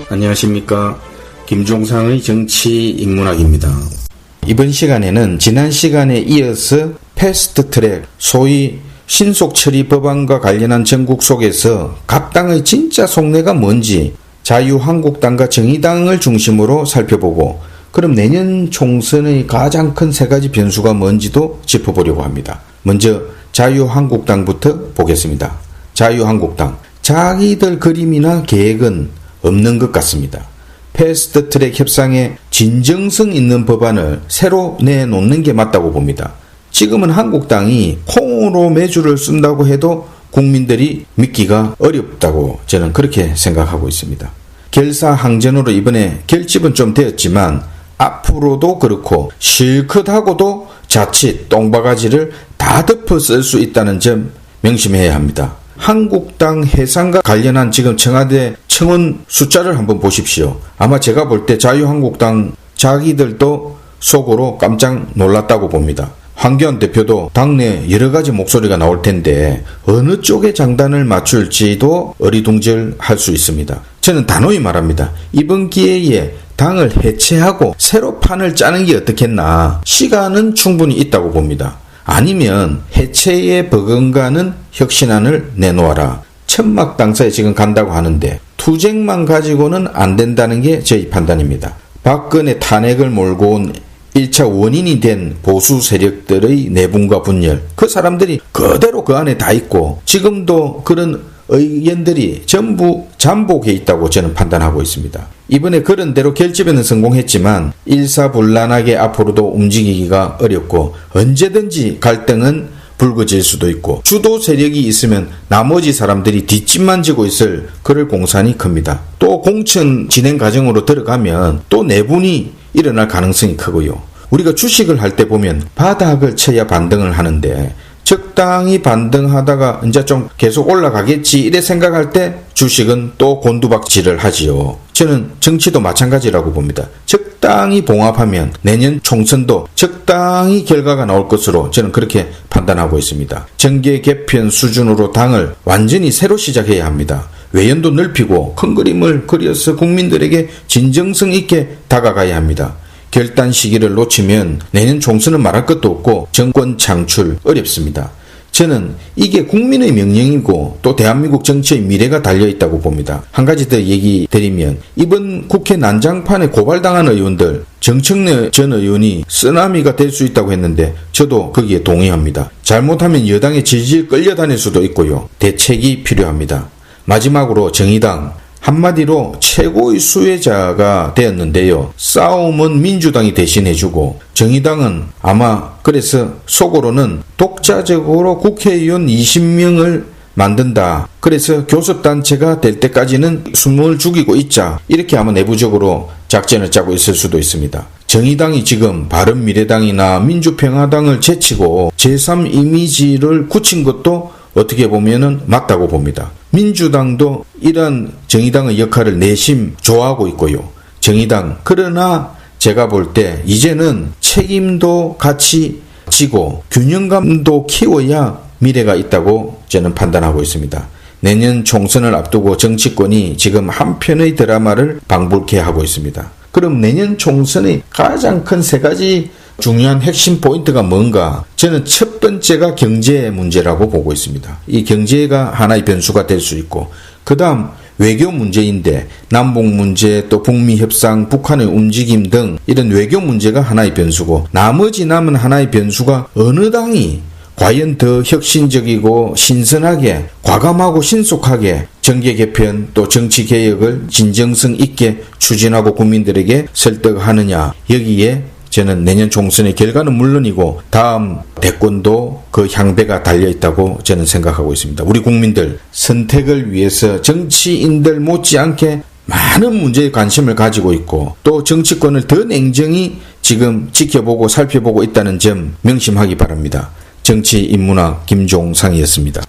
안녕하십니까. 김종상의 정치인문학입니다. 이번 시간에는 지난 시간에 이어서 패스트트랙, 소위 신속처리 법안과 관련한 전국 속에서 각 당의 진짜 속내가 뭔지 자유한국당과 정의당을 중심으로 살펴보고, 그럼 내년 총선의 가장 큰 세 가지 변수가 뭔지도 짚어보려고 합니다. 먼저 자유한국당부터 보겠습니다. 자유한국당, 자기들 그림이나 계획은 없는 것 같습니다. 패스트트랙 협상에 진정성 있는 법안을 새로 내놓는 게 맞다고 봅니다. 지금은 한국당이 콩으로 매주를 쓴다고 해도 국민들이 믿기가 어렵다고 저는 그렇게 생각하고 있습니다. 결사항전으로 이번에 결집은 좀 되었지만 앞으로도 그렇고 실컷 하고도 자칫 똥바가지를 다 덮어 쓸 수 있다는 점 명심해야 합니다. 한국당 해산과 관련한 지금 청와대 청원 숫자를 한번 보십시오. 아마 제가 볼 때 자유한국당 자기들도 속으로 깜짝 놀랐다고 봅니다. 황교안 대표도 당내 여러 가지 목소리가 나올 텐데 어느 쪽에 장단을 맞출지도 어리둥절할 수 있습니다. 저는 단호히 말합니다. 이번 기회에 당을 해체하고 새로 판을 짜는 게 어떻겠나. 시간은 충분히 있다고 봅니다. 아니면 해체에 버금가는 혁신안을 내놓아라. 천막 당사에 지금 간다고 하는데 투쟁만 가지고는 안 된다는 게 저희 판단입니다. 박근혜 탄핵을 몰고 온 1차 원인이 된 보수 세력들의 내분과 분열, 그 사람들이 그대로 그 안에 다 있고 지금도 그런 의견들이 전부 잠복해 있다고 저는 판단하고 있습니다. 이번에 그런 대로 결집에는 성공했지만 일사불란하게 앞으로도 움직이기가 어렵고 언제든지 갈등은 불거질 수도 있고 주도 세력이 있으면 나머지 사람들이 뒷짐만 지고 있을 그럴 공산이 큽니다. 또 공천 진행 과정으로 들어가면 또 내분이 일어날 가능성이 크고요. 우리가 주식을 할 때 보면 바닥을 쳐야 반등을 하는데 적당히 반등하다가 이제 좀 계속 올라가겠지 이래 생각할 때 주식은 또 곤두박질을 하지요. 저는 정치도 마찬가지라고 봅니다. 적당히 봉합하면 내년 총선도 적당히 결과가 나올 것으로 저는 그렇게 판단하고 있습니다. 정계 개편 수준으로 당을 완전히 새로 시작해야 합니다. 외연도 넓히고 큰 그림을 그려서 국민들에게 진정성 있게 다가가야 합니다. 결단 시기를 놓치면 내년 총선은 말할 것도 없고 정권 창출 어렵습니다. 저는 이게 국민의 명령이고 또 대한민국 정치의 미래가 달려있다고 봅니다. 한 가지 더 얘기 드리면 이번 국회 난장판에 고발당한 의원들, 정청래 전 의원이 쓰나미가 될 수 있다고 했는데 저도 거기에 동의합니다. 잘못하면 여당에 질질 끌려다닐 수도 있고요. 대책이 필요합니다. 마지막으로 정의당, 한마디로 최고의 수혜자가 되었는데요. 싸움은 민주당이 대신해주고 정의당은 아마 그래서 속으로는 독자적으로 국회의원 20명을 만든다. 그래서 교섭단체가 될 때까지는 숨을 죽이고 있자. 이렇게 아마 내부적으로 작전을 짜고 있을 수도 있습니다. 정의당이 지금 바른미래당이나 민주평화당을 제치고 제3 이미지를 굳힌 것도 어떻게 보면은 맞다고 봅니다. 민주당도 이런 정의당의 역할을 내심 좋아하고 있고요. 정의당, 그러나 제가 볼 때 이제는 책임도 같이 지고 균형감도 키워야 미래가 있다고 저는 판단하고 있습니다. 내년 총선을 앞두고 정치권이 지금 한 편의 드라마를 방불케 하고 있습니다. 그럼 내년 총선의 가장 큰 세 가지 중요한 핵심 포인트가 뭔가? 저는 첫 번째가 경제 문제라고 보고 있습니다. 이 경제가 하나의 변수가 될 수 있고, 그 다음 외교 문제인데 남북 문제, 또 북미 협상, 북한의 움직임 등 이런 외교 문제가 하나의 변수고, 나머지 남은 하나의 변수가 어느 당이 과연 더 혁신적이고 신선하게 과감하고 신속하게 정계 개편 또 정치 개혁을 진정성 있게 추진하고 국민들에게 설득하느냐, 여기에 저는 내년 총선의 결과는 물론이고 다음 대권도 그 향배가 달려있다고 저는 생각하고 있습니다. 우리 국민들 선택을 위해서 정치인들 못지않게 많은 문제에 관심을 가지고 있고 또 정치권을 더 냉정히 지금 지켜보고 살펴보고 있다는 점 명심하기 바랍니다. 정치인문학 김종상이었습니다.